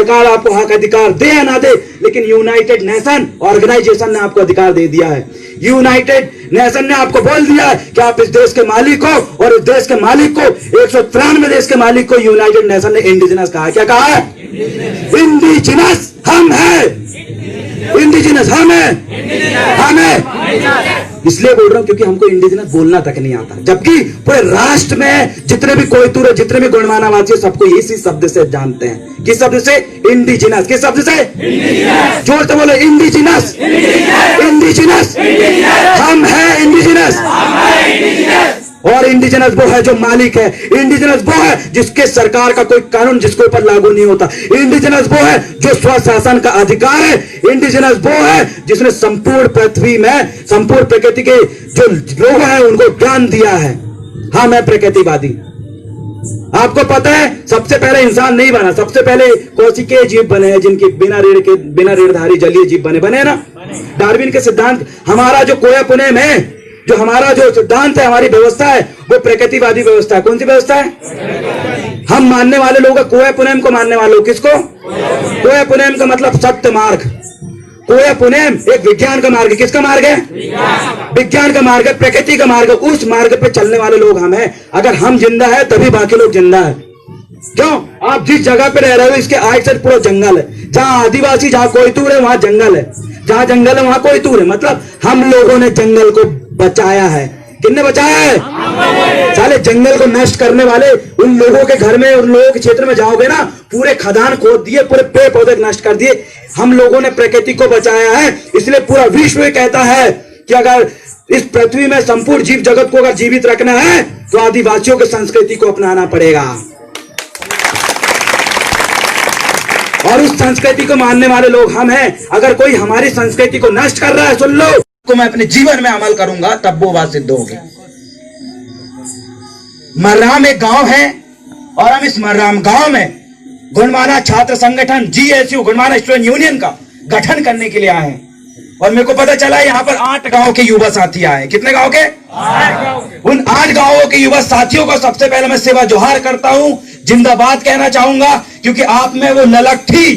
सरकार आपको हक अधिकार दे या ना दे, लेकिन यूनाइटेड नेशन ऑर्गेनाइजेशन ने आपको अधिकार दे दिया है। यूनाइटेड नेशन ने आपको बोल दिया है कि आप इस देश के मालिक हो, और इस देश के मालिक को 193 देश के मालिक को यूनाइटेड नेशन ने इंडिजिनस कहा है। क्या कहा है? इंडिजिनस हम है, इंडिजिनस हम है। इसलिए बोल रहा हूं क्योंकि हमको इंडिजिनस बोलना तक नहीं आता, जबकि पूरे राष्ट्र में जितने भी कोयतूर है, जितने भी गोंडवानावासी, सबको इसी शब्द से जानते हैं। किस शब्द से? इंडिजिनस। किस शब्द से? जोर से बोलो, इंडिजिनस, इंडिजिनस। हम है इंडिजिनस, और इंडिजिनस वो है जो मालिक है। इंडिजिनस वो है जिसके सरकार का कोई कानून जिसके ऊपर लागू नहीं होता। इंडिजिनस वो है जो स्वशासन का अधिकार है। इंडिजिनस वो है जिसने संपूर्ण पृथ्वी में, संपूर्ण प्रकृति के जो लोग हैं उनको ज्ञान दिया है। हाँ, मैं प्रकृतिवादी। आपको पता है सबसे पहले इंसान नहीं बना, सबसे पहले कोशिकीय जीव बने हैं, जिनकी बिना रीढ़धारी जलीय जीव बने ना। डार्विन के सिद्धांत, हमारा जो कोया पुणे में जो हमारा जो सिद्धांत है, हमारी व्यवस्था है, वो प्रकृतिवादी व्यवस्था है। कौन सी व्यवस्था है? हम मानने वाले लोग कोया पुनेम को मानने वाले लोग। किसको? कोया पुनेम का मतलब सत्य मार्ग। कोया पुनेम एक विज्ञान का मार्ग है। किसका मार्ग है? विज्ञान का मार्ग है, प्रकृति का मार्ग है। उस मार्ग पे चलने वाले लोग हम हैं। अगर हम जिंदा है तभी बाकी लोग जिंदा है। क्यों? आप जिस जगह पे रह रहे हो इसके आइट साइड पूरा जंगल है। जहां आदिवासी, जहां कोयतूर है वहां जंगल है, जहां जंगल है वहां कोयतूर है। मतलब हम लोगों ने जंगल को बचाया है। किसने बचाया है? साले जंगल को नष्ट करने वाले उन लोगों के घर में, उन लोगों के क्षेत्र में जाओगे ना, पूरे खदान खोद दिए, पूरे पेड़ पौधे नष्ट कर दिए। हम लोगों ने प्रकृति को बचाया है। इसलिए पूरा विश्व कहता है कि अगर इस पृथ्वी में संपूर्ण जीव जगत को अगर जीवित रखना है तो आदिवासियों की संस्कृति को अपनाना पड़ेगा। और उस संस्कृति को मानने वाले लोग हम हैं। अगर कोई हमारी संस्कृति को नष्ट कर रहा है, सुन लो, को मैं अपने जीवन में अमल करूंगा तब वो बात सिद्ध होगी। मर्राम एक गांव है और हम इस मर्राम गांव में गोंडवाना छात्र संगठन GSU गोंडवाना स्टूडेंट यूनियन का गठन करने के लिए आए हैं। और मेरे को पता चला यहाँ पर 8 गांव के युवा साथी आए। कितने गांव के? 8 गांव। उन 8 गांवों के युवा साथियों को सबसे पहले मैं सेवा जोहार करता हूं, जिंदाबाद कहना चाहूंगा, क्योंकि आप में वो ललक थी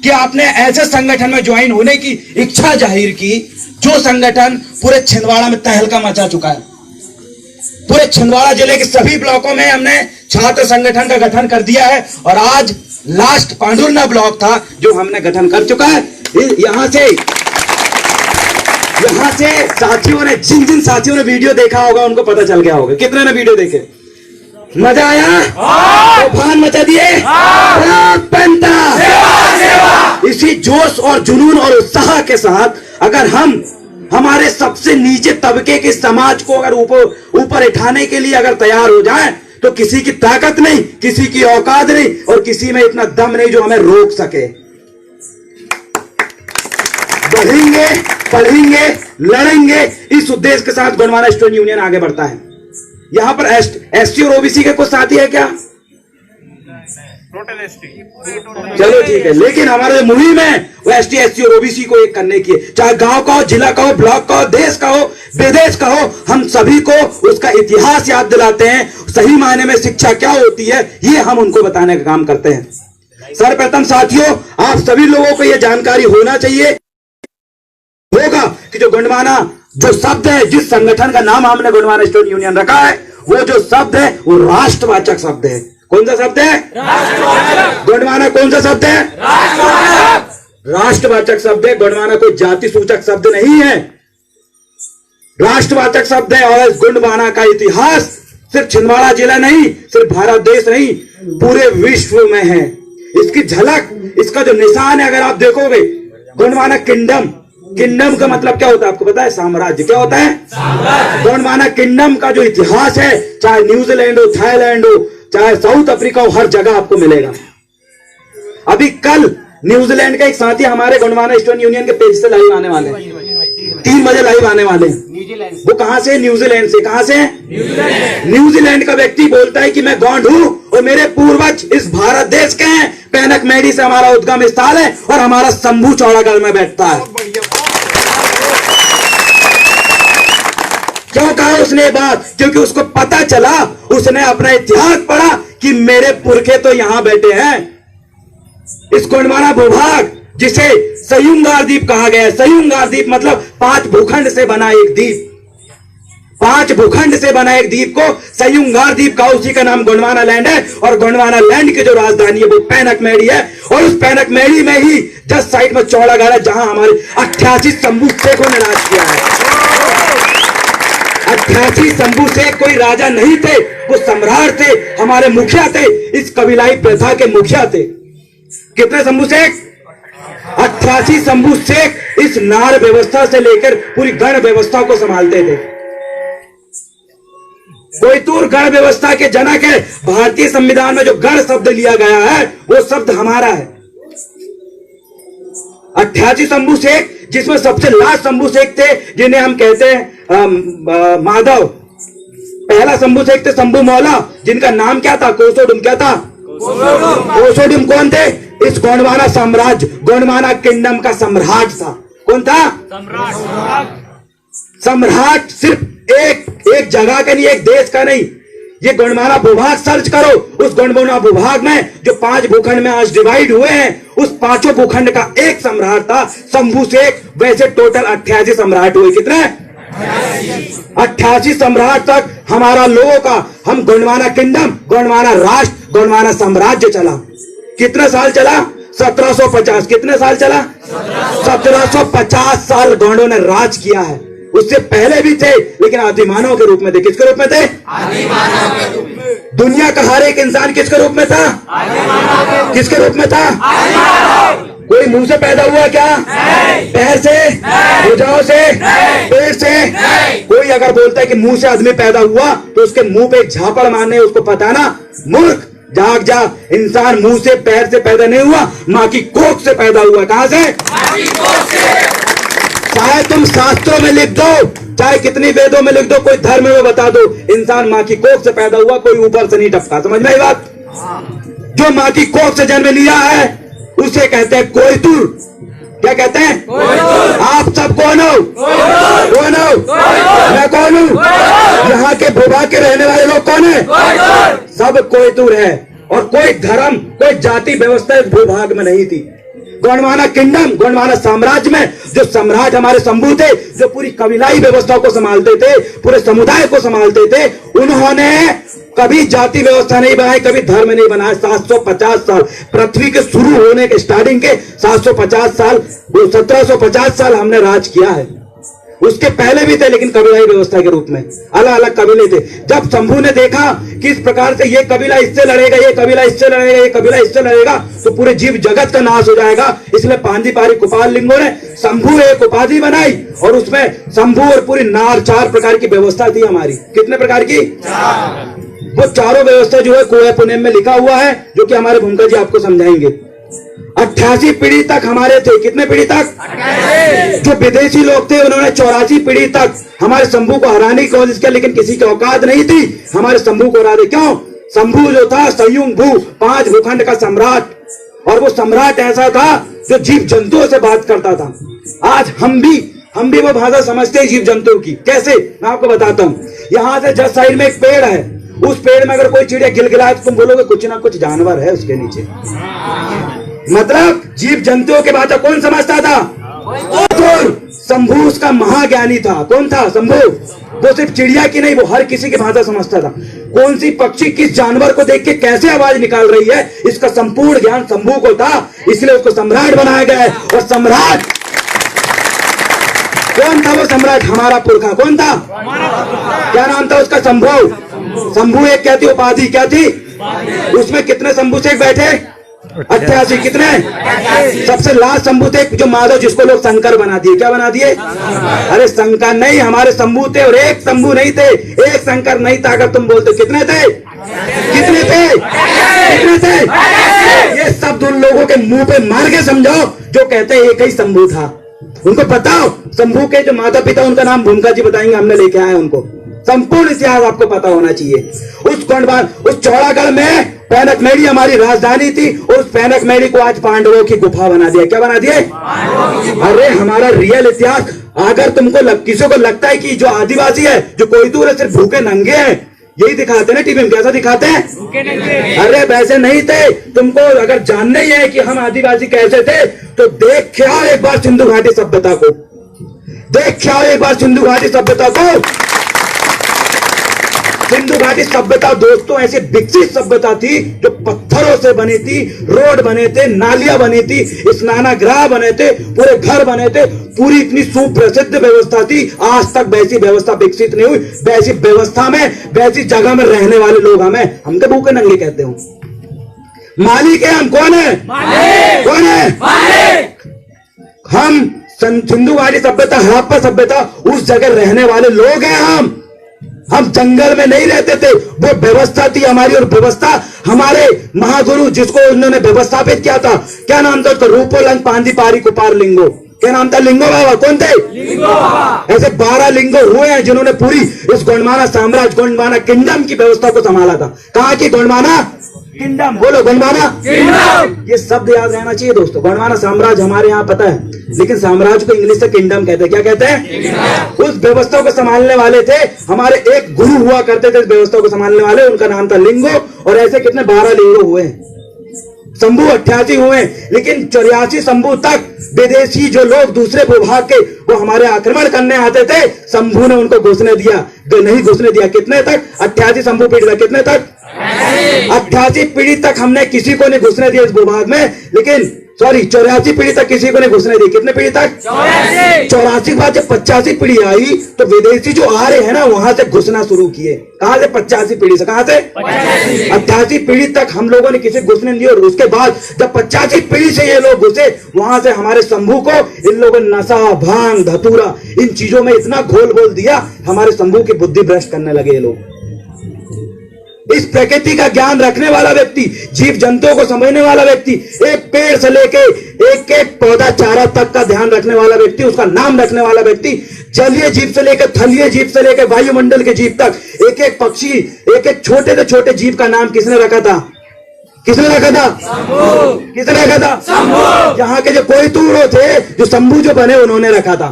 कि आपने ऐसे संगठन में ज्वाइन होने की इच्छा जाहिर की जो संगठन पूरे छिंदवाड़ा में तहलका मचा चुका है। पूरे छिंदवाड़ा जिले के सभी ब्लॉकों में हमने छात्र संगठन का गठन कर दिया है। और आज लास्ट पांडुरना ब्लॉक था जो हमने गठन कर चुका है। यहां से साथियों ने, जिन साथियों ने वीडियो देखा होगा उनको पता चल गया होगा। कितने ने वीडियो देखे? मजा आया? तूफान मचा दिए। इसी जोश और जुनून और उत्साह के साथ अगर हम हमारे सबसे नीचे तबके के समाज को अगर ऊपर उठाने के लिए अगर तैयार हो जाएं, तो किसी की ताकत नहीं, किसी की औकात नहीं, और किसी में इतना दम नहीं जो हमें रोक सके। बढ़ेंगे, पढ़ेंगे, लड़ेंगे, इस उद्देश्य के साथ गोंडवाना स्टूडेंट यूनियन आगे बढ़ता है। यहां पर ST और OBC के कुछ साथी है क्या? चलो ठीक है, लेकिन हमारे मुहिम है वो ST, SC और OBC को एक करने की है। चाहे गांव का हो, जिला का हो, ब्लॉक का हो, देश का हो, विदेश का हो, हम सभी को उसका इतिहास याद दिलाते हैं। सही मायने में शिक्षा क्या होती है ये हम उनको बताने का काम करते हैं। सर्वप्रथम साथियों, आप सभी लोगों को यह जानकारी होना चाहिए होगा कि जो गोंडवाना जो शब्द है, जिस संगठन का नाम हमने गोंडवाना स्टूडेंट यूनियन रखा है, वो जो शब्द है वो राष्ट्रवाचक शब्द है। कौन सा शब्द है? गोंडवाना कौन सा शब्द है? राष्ट्रवाचक शब्द है। गोंडवाना कोई जाति सूचक शब्द नहीं है, राष्ट्रवाचक शब्द है। और गोंडवाना का इतिहास सिर्फ छिंदवाड़ा जिला नहीं, सिर्फ भारत देश नहीं, पूरे विश्व में है। इसकी झलक, इसका जो निशान है, अगर आप देखोगे, गोंडवाना किंगडम, किंगडम का मतलब क्या होता है आपको पता है? साम्राज्य। क्या होता है? गोंडवाना किंगडम का जो इतिहास है, चाहे न्यूजीलैंड हो, थाईलैंड हो, चाहे साउथ अफ्रीका हो, हर जगह आपको मिलेगा। अभी कल न्यूजीलैंड का एक साथी हमारे गोंडवाना स्टूडेंट यूनियन के पेज से लाइव आने वाले हैं, 3 बजे लाइव आने वाले हैं। वो कहां से? न्यूजीलैंड से। कहां से? न्यूजीलैंड का व्यक्ति बोलता है कि मैं गौंड हूं और मेरे पूर्वज इस भारत देश के हैं। पैनक मैडी से हमारा उद्गम स्थल है और हमारा शंभू चौड़ागढ़ में बैठता है। क्यों कहा उसने बात? क्योंकि उसको पता चला, उसने अपना इतिहास पढ़ा कि मेरे पुरखे तो यहां बैठे हैं। इस गोंडवाना भूभाग जिसे सयुंगार द्वीप कहा गया है, सयुंगार द्वीप मतलब 5 भूखंड से बना एक द्वीप, 5 भूखंड से बना एक द्वीप को सयुंगार द्वीप का, उसी का नाम गोंडवाना लैंड है। और गोंडवाना लैंड की जो राजधानी है वो पैनकमेड़ी है। और उस पैनकमेड़ी में ही जस्ट साइड में चौड़ागढ़ है, जहां हमारे 88 शंभू शेखों ने राज किया है। 88 शंभू शेख कोई राजा नहीं थे, वो सम्राट थे, हमारे मुखिया थे, इस कबीलाई प्रथा के मुखिया थे। कितने शंभू शेख? 88 शंभू शेख इस नार व्यवस्था से लेकर पूरी गण व्यवस्था को संभालते थे। कोयतूर गण व्यवस्था के जनक है। भारतीय संविधान में जो गण शब्द लिया गया है वो शब्द हमारा है। 88 शंभू शेख, जिसमें सबसे लास्ट शंभू शेख थे जिन्हें हम कहते हैं माधव। पहला शंभू शेख थे शंभू मौला, जिनका नाम क्या था? कोसोडुम। क्या था? कोसोडुम। कौन थे? इस गोंडवाना साम्राज्य, गोंडवाना किंगडम का सम्राट था। कौन था? सम्राट। सिर्फ एक जगह का नहीं, एक देश का नहीं। ये गोंडवाना भूभाग सर्च करो, उस गोंडवाना भूभाग में जो 5 भूखंड में आज डिवाइड हुए हैं, उस 5 भूखंड का एक सम्राट था शंभू शेख। वैसे टोटल 88 सम्राट हुए। कितने? 88 सम्राट तक हमारा लोगों का, हम गोंडवाना किंगडम, गोंडवाना राष्ट्र, गोंडवाना साम्राज्य चला। कितने साल चला? 1750। कितने साल चला? 1750 साल गोंडों ने राज किया है। उससे पहले भी थे, लेकिन आदिमानव के रूप में थे। किसके रूप में थे? आदिमानव के रूप में। दुनिया का हर एक इंसान किसके रूप में था? आदिमानव। किसके रूप में था? आदिमानव। कोई मुंह से पैदा हुआ क्या? पैर से? भुजाओं से? पेट से? कोई अगर बोलता है कि मुंह से आदमी पैदा हुआ तो उसके मुंह पे एक झापड़ मारने, उसको पता ना, मूर्ख, जाग जा। इंसान मुंह से पैर से पैदा नहीं हुआ, माँ की कोख से पैदा हुआ। कहां से? माँ की कोख से। चाहे तुम शास्त्रों में लिख दो, चाहे कितनी वेदों में लिख दो, कोई धर्म में बता दो, इंसान माँ की कोख से पैदा हुआ, कोई ऊपर से नहीं टपका। समझ में आई बात? जो माँ की कोख से जन्म लिया है उसे कहते हैं कोयतूर। क्या कहते हैं? आप सब कौन हो? कौन हो? मैं कौन हूँ? यहाँ के भूभाग के रहने वाले लोग कौन है? सब कोयतूर है। और कोई धर्म, कोई जाति व्यवस्था इस भूभाग में नहीं थी। गोंडवाना किंगडम, गोंडवाना साम्राज्य में जो सम्राट हमारे शंभू थे, जो पूरी कबीलाई व्यवस्था को संभालते थे, पूरे समुदाय को संभालते थे, उन्होंने कभी जाति व्यवस्था नहीं बनाई, कभी धर्म नहीं बनाया। 750 साल, पृथ्वी के शुरू होने के स्टार्टिंग के 750 साल, 1750 साल हमने राज किया है। उसके पहले भी थे, लेकिन कबीलाई व्यवस्था के रूप में अलग अलग कबीले थे। जब शंभू ने देखा कि इस प्रकार से ये कबीला इससे लड़ेगा, ये कबीला इससे लड़ेगा, ये कबीला इससे लड़ेगा, तो पूरे जीव जगत का नाश हो जाएगा। इसलिए पांदीपारी कुपाल लिंगों ने शंभू एक उपाधि बनाई और उसमें शंभू और पूरी नार 4 प्रकार की व्यवस्था थी हमारी। कितने प्रकार की? 4। वो चारों व्यवस्था जो है कुएं पुनेम में लिखा हुआ है, जो कि हमारे भूमिका जी आपको समझाएंगे। 88 पीढ़ी तक हमारे थे। कितने पीढ़ी तक? 88। जो विदेशी लोग थे उन्होंने 84 पीढ़ी तक हमारे शंभू को हराने की कोशिश की, लेकिन किसी की औकात नहीं थी हमारे शंभू को हरा दे। क्यों? शंभू जो था संयुग भू, 5 भूखंड का सम्राट, और वो सम्राट ऐसा था जो जीव जंतुओं से बात करता था। आज हम भी वो भाषा समझते हैं जीव जंतुओं की। कैसे? मैं आपको बताता हूँ। यहाँ से जस्ट साइड में एक पेड़ है, उस पेड़ में अगर कोई चिड़िया गिलगिलाए तो तुम बोलोगे कुछ ना कुछ जानवर है उसके नीचे। मतलब जीव जंतुओं के भाषा कौन समझता था? शंभू उसका महाज्ञानी था। कौन था? शंभू। वो सिर्फ चिड़िया की नहीं, वो हर किसी की भाषा समझता था। कौन सी पक्षी किस जानवर को देख के कैसे आवाज निकाल रही है, इसका संपूर्ण ज्ञान शंभू को था। इसलिए उसको सम्राट बनाया गया है। और सम्राट कौन था? वो सम्राट हमारा पुरखा। कौन था? क्या नाम था उसका? शंभू। शंभू एक क्या थी उपाधि? क्या थी? उसमें कितने शंभू शेख बैठे? 88। कितने? सबसे लास्ट शंभू थे जो माधव, जिसको लोग शंकर बना दिए। क्या बना दिए? अरे शंकर नहीं, हमारे शंभू थे। और एक शंभू नहीं थे, एक शंकर नहीं था। अगर तुम बोलते कितने थे? कितने थे? कितने थे? ये शब्द उन लोगों के मुंह पे मार के समझाओ जो कहते हैं एक ही शंभू था। उनको बताओ शंभू के जो माता पिता, उनका नाम भूमिका जी बताएंगे, हमने लेके आए उनको। संपूर्ण इतिहास आपको पता होना चाहिए। उस चौड़ागढ़ में पैनकमेड़ी हमारी राजधानी थी, और उस पैनकमेड़ी को आज पांडवों की गुफा बना दिया। क्या बना दिए? अरे हमारा रियल इतिहास, अगर तुमको किसी को लगता है कि जो आदिवासी है, जो कोयतूर है, सिर्फ भूखे नंगे हैं, यही दिखाते ना टीवी में, कैसा दिखाते हैं? अरे वैसे नहीं थे। तुमको अगर जानना ही है कि हम आदिवासी कैसे थे तो देख के आओ एक बार सिंधु घाटी सभ्यता को, देख के आओ एक बार सिंधु घाटी सभ्यता को। सिंधु घाटी सभ्यता दोस्तों ऐसी विकसित सभ्यता थी जो पत्थरों से बनी थी, रोड बने थे, नालियां बनी थी, स्नानागृह बने थे, पूरे घर बने थे, पूरी इतनी सुप्रसिद्ध व्यवस्था थी। आज तक वैसी व्यवस्था विकसित नहीं हुई। वैसी व्यवस्था में, वैसी जगह में रहने वाले लोग हम तो भूखे नंगे कहते हो। मालिक है हम, कौन है? कौन है? हम सिंधु घाटी सभ्यता, हड़प्पा सभ्यता, उस जगह रहने वाले लोग हैं। हम जंगल में नहीं रहते थे, वो व्यवस्था थी हमारी। और व्यवस्था हमारे महागुरु जिसको उन्होंने व्यवस्थापित किया था, क्या नाम था उसका? रूपोलंग पांदी पारी कुपार लिंगो। क्या नाम था? लिंगो बाबा। कौन थे? लिंगो बाबा। ऐसे 12 लिंगो हुए हैं जिन्होंने पूरी इस गोंडवाना साम्राज्य, गोंडवाना किंगडम की व्यवस्था को संभाला था। कहा की गोंडवाना किंगडम, बोलो गोंडवाना किंगडम। ये शब्द याद रहना चाहिए दोस्तों। गोंडवाना साम्राज्य हमारे यहाँ पता है, लेकिन साम्राज्य को इंग्लिश से किंगडम कहते हैं। क्या कहते हैं? उस व्यवस्था को संभालने वाले थे हमारे एक गुरु हुआ करते थे, इस व्यवस्था को संभालने वाले, उनका नाम था लिंगो। और ऐसे कितने 12 लिंगो हुए हैं। शंभू 88 हुए, लेकिन 84 शंभू तक विदेशी जो लोग दूसरे भूभाग के वो हमारे आक्रमण करने आते थे, शंभू ने उनको घुसने दिया, नहीं घुसने दिया। कितने तक? 88 शंभू पीढ़ी तक। कितने तक? 88 पीढ़ी तक हमने किसी को नहीं घुसने दिया इस भूभाग में। लेकिन 84 पीढ़ी तक किसी को नहीं घुसने दी। कितने पीढ़ी तक? 84 के बाद जब 85 पीढ़ी आई तो विदेशी जो आ रहे हैं ना, वहां से घुसना शुरू किए। कहां से? 85 पीढ़ी से। कहां से? 88 पीढ़ी तक हम लोगों ने किसी घुसने नहीं दिया। और उसके बाद जब 85 पीढ़ी से ये लोग घुसे, वहां से हमारे शंभू को इन लोगों ने नशा, भांग, धतूरा, इन चीजों में इतना घोल बोल दिया, हमारे शंभू की बुद्धि भ्रष्ट करने लगे ये लोग। इस प्रकृति का ज्ञान रखने वाला व्यक्ति, जीव जंतुओं को समझने वाला व्यक्ति, एक पेड़ से लेके एक एक पौधा चारा तक का ध्यान रखने वाला व्यक्ति, उसका नाम रखने वाला व्यक्ति, जलीय जीव से लेकर थलीय जीव से लेकर वायुमंडल के जीव तक, एक एक पक्षी, एक एक छोटे से छोटे जीव का नाम किसने रखा था? किसने रखा था? किसने रखा था? यहाँ के जो कोई तूड़ो थे, जो शंभू जो बने, उन्होंने रखा था।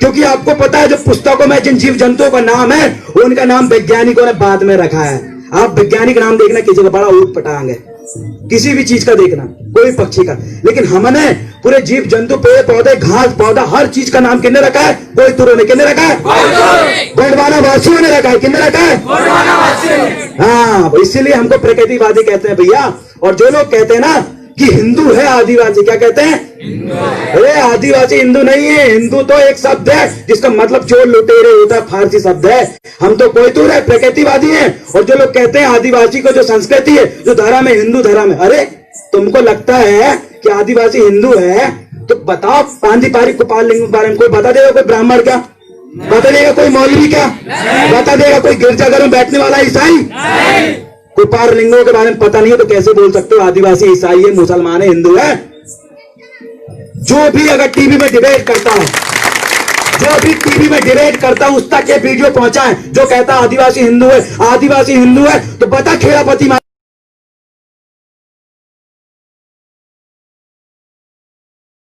क्योंकि आपको पता है जो पुस्तकों में जिन जीव जंतुओं का नाम है, उनका नाम वैज्ञानिकों ने बाद में रखा है। आप वैज्ञानिक नाम देखना, किसी का बड़ा ऊट पटांग है, किसी भी चीज का देखना, कोई पक्षी का। लेकिन हमने पूरे जीव जंतु, पेड़ पौधे, घास पौधा, हर चीज का नाम किसने रखा है? कोई तुरो ने। किसने रखा है? गोंडवाना वासियों ने रखा है। किसने रखा है? हाँ, इसीलिए हमको प्रकृतिवादी कहते हैं भैया। और जो लोग कहते हैं ना कि हिंदू है आदिवासी, क्या कहते हैं? अरे आदिवासी हिंदू नहीं है। हिंदू तो एक शब्द है जिसका मतलब चोर लुटेरे होता है, फारसी शब्द है। हम तो कोई तो प्रकृतिवादी हैं। और जो लोग कहते हैं आदिवासी को जो संस्कृति है, जो धर्म है, हिंदू धर्म है, अरे तुमको लगता है कि आदिवासी हिंदू है तो बताओ पांदी पारी कुपाल लिंग के बारे में कोई बता देगा? कोई ब्राह्मण क्या बता देगा? कोई मौलवी क्या बता देगा? कोई गिरजाघर में बैठने वाला ईसाई? कुपार लिंगों के बारे में पता नहीं है तो कैसे बोल सकते हो आदिवासी ईसाई है, मुसलमान है, हिंदू है? जो भी अगर टीवी में डिबेट करता है, जो भी टीवी में डिबेट करता है, उस तक ये वीडियो पहुंचा है, जो कहता है आदिवासी हिंदू है, आदिवासी हिंदू है, तो बता खेड़ापति